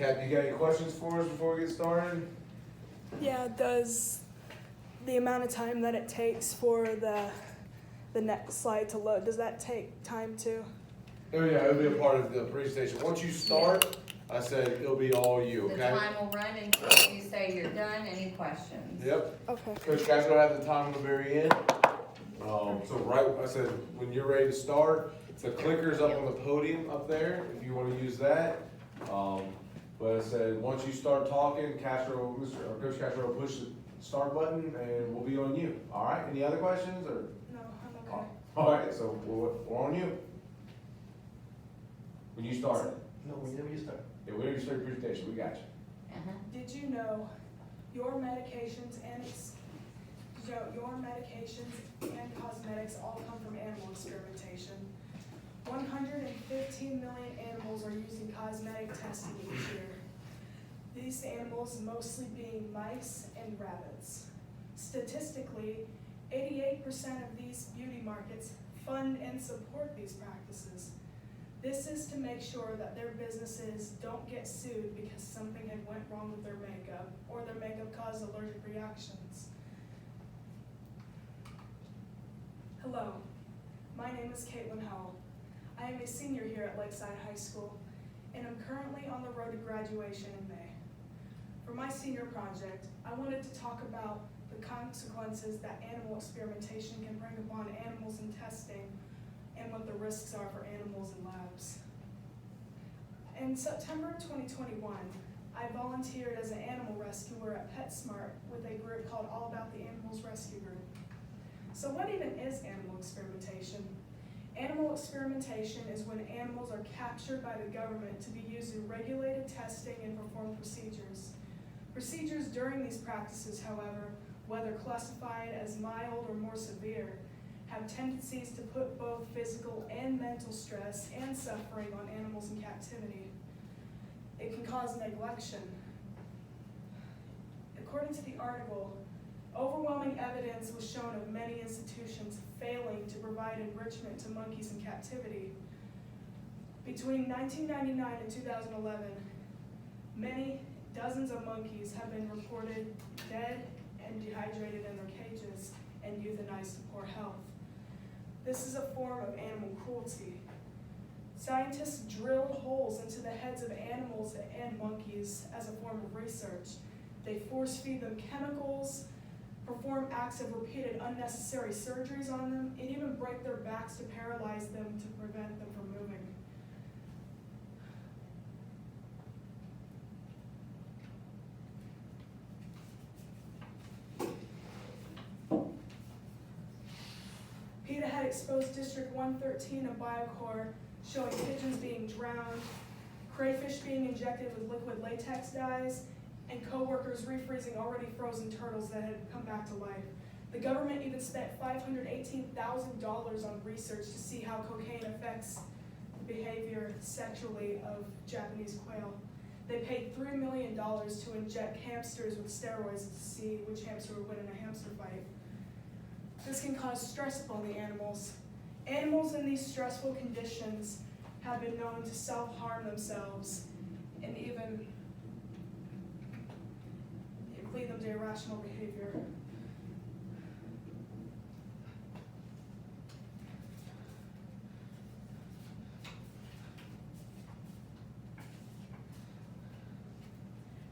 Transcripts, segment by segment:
Cap, you got any questions for us before we get started? Yeah, does the amount of time that it takes for the next slide to load, does that take time too? Oh yeah, it'll be a part of the presentation. Once you start, I said it'll be all you, The okay? time will run until you say you're done. Any questions? Yep. Okay. Coach Cap's gonna have the time at the very end. So right, I said, when you're ready to start, the clicker's up on the podium up there, if you wanna use that. But I said, once you start talking, Coach Castro will push the start button and we'll be on you. All right, any other questions or? No, I'm okay. All right, so we're on you. When you start. No, whenever you start. Yeah, whenever you start your presentation, we got you. Uh-huh. Did you know your medications and cosmetics all come from animal experimentation? 115 million animals are used in cosmetic testing each year. These animals mostly being mice and rabbits. Statistically, 88% of these beauty markets fund and support these practices. This is to make sure that their businesses don't get sued because something had went wrong with their makeup or their makeup caused allergic reactions. Hello, my name is Caitlin Howell. I am a senior here at Lakeside High School, and I'm currently on the road to graduation in May. For my senior project, I wanted to talk about the consequences that animal experimentation can bring upon animals in testing and what the risks are for animals in labs. In September 2021, I volunteered as an animal rescuer at PetSmart with a group called All About the Animals Rescue Group. So what even is animal experimentation? Animal experimentation is when animals are captured by the government to be used in regulated testing and performed procedures. Procedures during these practices, however, whether classified as mild or more severe, have tendencies to put both physical and mental stress and suffering on animals in captivity. It can cause neglection. According to the article, overwhelming evidence was shown of many institutions failing to provide enrichment to monkeys in captivity. Between 1999 and 2011, many dozens of monkeys have been reported dead and dehydrated in their cages and euthanized to poor health. This is a form of animal cruelty. Scientists drilled holes into the heads of animals and monkeys as a form of research. They force feed them chemicals, perform acts of repeated unnecessary surgeries on them, and even break their backs to paralyze them to prevent them from moving. PETA had exposed District 113 of Biocore, showing pigeons being drowned, crayfish being injected with liquid latex dyes, and co-workers refreezing already frozen turtles that had come back to life. The government even spent $518,000 on research to see how cocaine affects the behavior sexually of Japanese quail. They paid $3 million to inject hamsters with steroids to see which hamster would win in a hamster fight. This can cause stress upon the animals. Animals in these stressful conditions have been known to self-harm themselves and even lead them to irrational behavior.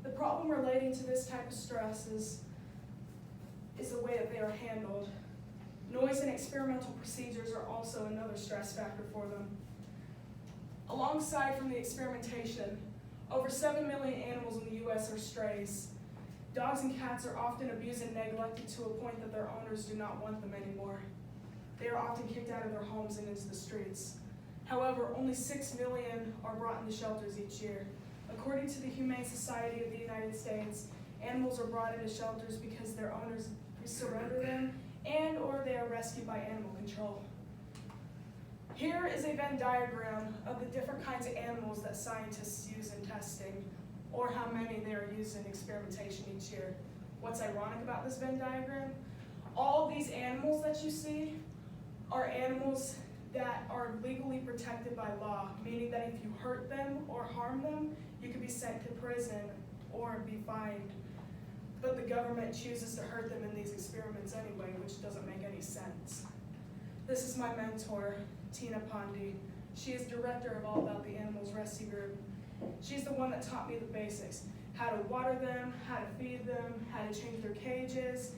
The problem relating to this type of stress is the way that they are handled. Noise and experimental procedures are also another stress factor for them. Alongside from the experimentation, over 7 million animals in the U.S. are strays. Dogs and cats are often abused and neglected to a point that their owners do not want them anymore. They are often kicked out of their homes and into the streets. However, only 6 million are brought into shelters each year. According to the Humane Society of the United States, animals are brought into shelters because their owners surrender them and or they are rescued by animal control. Here is a Venn diagram of the different kinds of animals that scientists use in testing, or how many they are used in experimentation each year. What's ironic about this Venn diagram? All of these animals that you see are animals that are legally protected by law, meaning that if you hurt them or harm them, You could be sent to prison or be fined. But the government chooses to hurt them in these experiments anyway, which doesn't make any sense. This is my mentor, Tina Pondy. She is director of All About the Animals Rescue Group. She's the one that taught me the basics: how to water them, how to feed them, how to change their cages.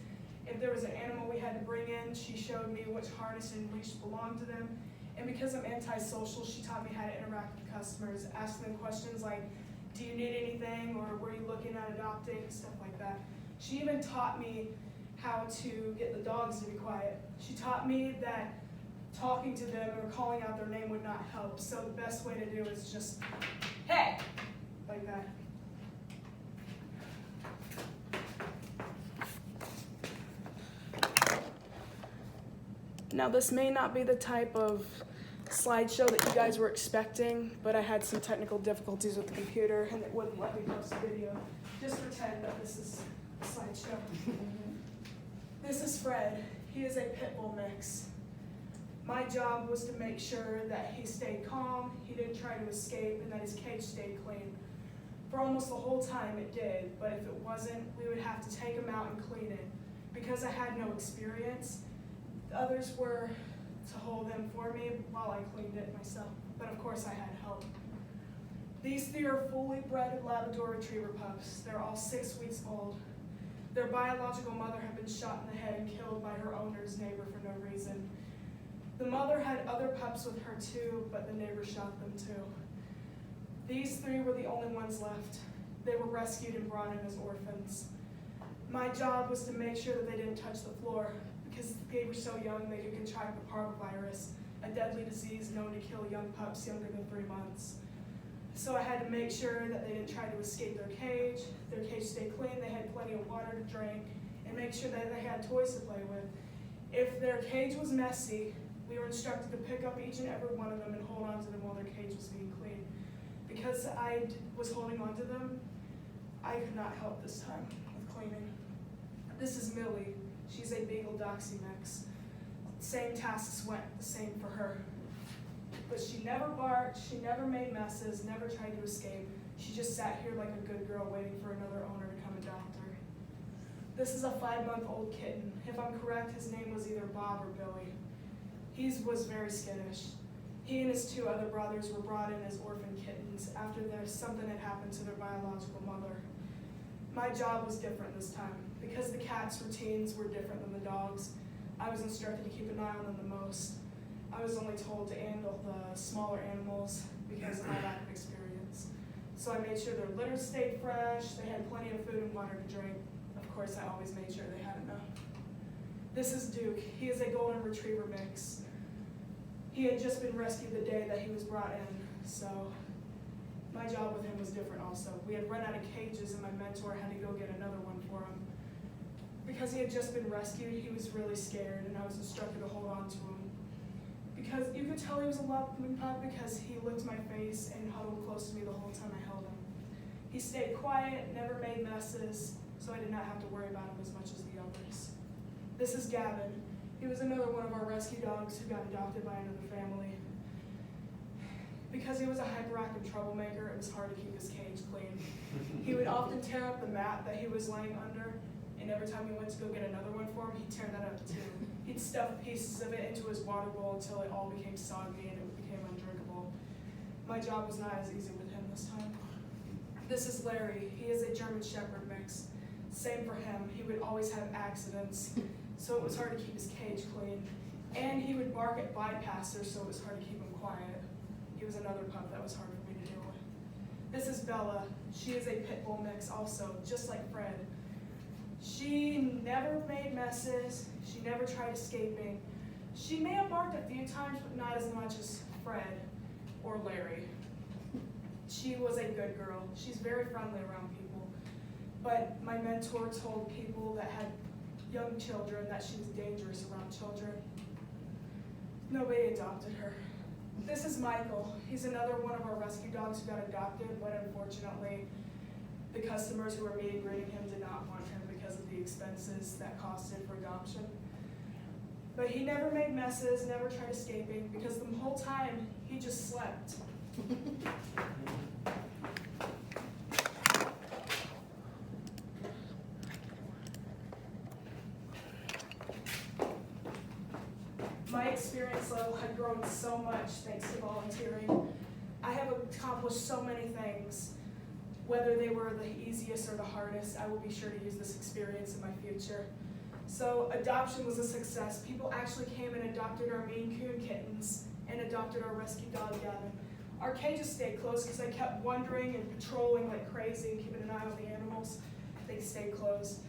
If there was an animal we had to bring in, she showed me which harness and leash belonged to them. And because I'm antisocial, she taught me how to interact with customers, ask them questions like, do you need anything, or were you looking at adopting, stuff like that. She even taught me how to get the dogs to be quiet. She taught me that talking to them or calling out their name would not help, so the best way to do is just, hey, like that. Now this may not be the type of slideshow that you guys were expecting, but I had some technical difficulties with the computer and it wouldn't let me post a video. Just pretend that this is a slideshow. This is Fred. He is a pit bull mix. My job was to make sure that he stayed calm, he didn't try to escape, and that his cage stayed clean. For almost the whole time it did, but if it wasn't, we would have to take him out and clean it. Because I had no experience, the others were to hold him for me while I cleaned it myself, but of course I had help. These three are fully bred Labrador Retriever pups. They're all 6 weeks old. Their biological mother had been shot in the head and killed by her owner's neighbor for no reason. The mother had other pups with her too, but the neighbor shot them too. These three were the only ones left. They were rescued and brought in as orphans. My job was to make sure that they didn't touch the floor, because they were so young they could contract the parvovirus, a deadly disease known to kill young pups younger than 3 months. So I had to make sure that they didn't try to escape their cage stayed clean, they had plenty of water to drink, and make sure that they had toys to play with. If their cage was messy, we were instructed to pick up each and every one of them and hold on to them while their cage was being cleaned. Because I was holding on to them, I could not help this time with cleaning. This is Millie. She's a Beagle Doxy mix. Same tasks went the same for her. But she never barked, she never made messes, never tried to escape. She just sat here like a good girl waiting for another owner to come adopt her. This is a 5-month-old kitten. If I'm correct, his name was either Bob or Billy. He was very skittish. He and his 2 other brothers were brought in as orphan kittens after something had happened to their biological mother. My job was different this time. Because the cats' routines were different than the dogs', I was instructed to keep an eye on them the most. I was only told to handle the smaller animals because of my lack of experience. So I made sure their litter stayed fresh, they had plenty of food and water to drink. Of course, I always made sure they had enough. This is Duke. He is a golden retriever mix. He had just been rescued the day that he was brought in, so my job with him was different also. We had run out of cages and my mentor had to go get another one for him. Because he had just been rescued, he was really scared and I was instructed to hold on to him. Because you could tell he was a loving pup because he licked my face and huddled close to me the whole time I held him. He stayed quiet, never made messes, so I did not have to worry about him as much as the others. This is Gavin. He was another one of our rescue dogs who got adopted by another family. Because he was a hyperactive troublemaker, it was hard to keep his cage clean. He would often tear up the mat that he was laying under, and every time we went to go get another one for him, he'd tear that up too. He'd stuff pieces of it into his water bowl until it all became soggy and it became undrinkable. My job was not as easy with him this time. This is Larry. He is a German Shepherd mix. Same for him. He would always have accidents, so it was hard to keep his cage clean. And he would bark at bypassers, so it was hard to keep him quiet. He was another pup that was hard for me to deal with. This is Bella. She is a pit bull mix also, just like Fred. She never made messes. She never tried escaping. She may have barked a few times, but not as much as Fred or Larry. She was a good girl. She's very friendly around people. But my mentor told people that had young children that she was dangerous around children. Nobody adopted her. This is Michael. He's another one of our rescue dogs who got adopted, but unfortunately, the customers who were meet and greeting him did not want him because of the expenses that costed for adoption. But he never made messes, never tried escaping, because the whole time he just slept. experience level had grown so much thanks to volunteering. I have accomplished so many things. Whether they were the easiest or the hardest, I will be sure to use this experience in my future. So adoption was a success. People actually came and adopted our Maine Coon kittens and adopted our rescue dog, Gavin. Our cages stayed closed because I kept wandering and patrolling like crazy and keeping an eye on the animals. They stayed closed.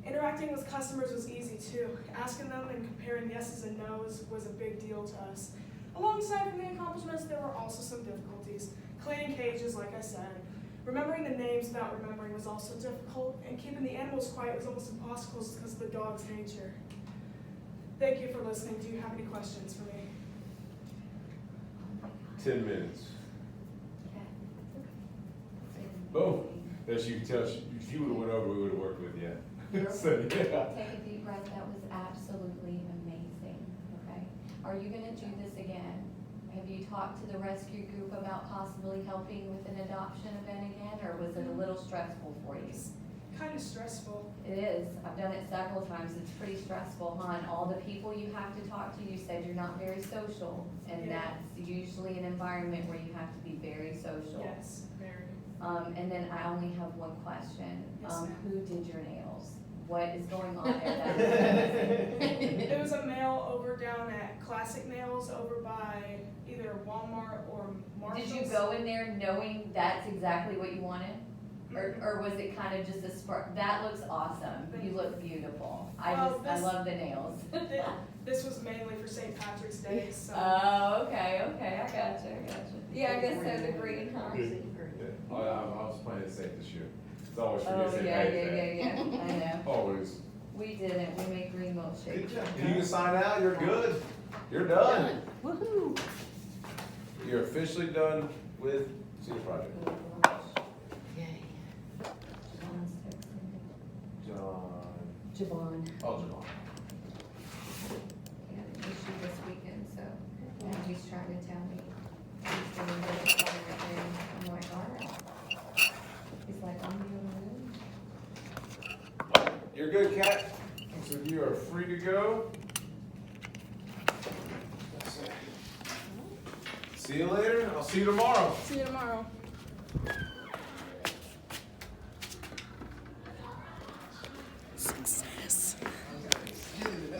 Interacting with customers was easy too. Asking them and comparing yeses and nos was a big deal to us. Alongside from the accomplishments, there were also some difficulties. Cleaning cages, like I said. Remembering the names without remembering was also difficult, and keeping the animals quiet was almost impossible because of the dog's nature. Thank you for listening. Do you have any questions for me? 10 minutes. Okay. Boom. As you can tell, if you would've went over, we would've worked with you. So, yeah. Take a deep breath, that was absolutely amazing, okay? Are you gonna do this again? Have you talked to the rescue group about possibly helping with an adoption event again, or was it a little stressful for you? Kind of stressful. It is, I've done it several times, it's pretty stressful, huh? And all the people you have to talk to, you said you're not very social, and Yeah. that's usually an environment where you have to be very social. Yes, very. And then I only have one question. Yes, ma'am. Who did your nails? What is going on there? It was a male over down at Classic Nails over by either Walmart or Marshalls. Did you go in there knowing that's exactly what you wanted? Or was it kind of just a spark? That looks awesome. You look beautiful. I Well, love the nails. This was mainly for St. Patrick's Day, so. Oh, okay, I gotcha. Yeah, I guess so, the green, huh? I was playing it safe this year. It's always for me Oh, to say yeah, I know. Always. We didn't, we make green milkshake. Good job. You can sign out, you're good. You're done. Woohoo! You're officially done with senior project. Yay. John. Javon. Oh, Javon. Yeah, an issue this weekend, so now he's trying to tell me he's gonna go to fire and I'm like, all right. He's like, I'm the only one. You're good, Kat. So you are free to go. See you later. I'll see you tomorrow. See you tomorrow.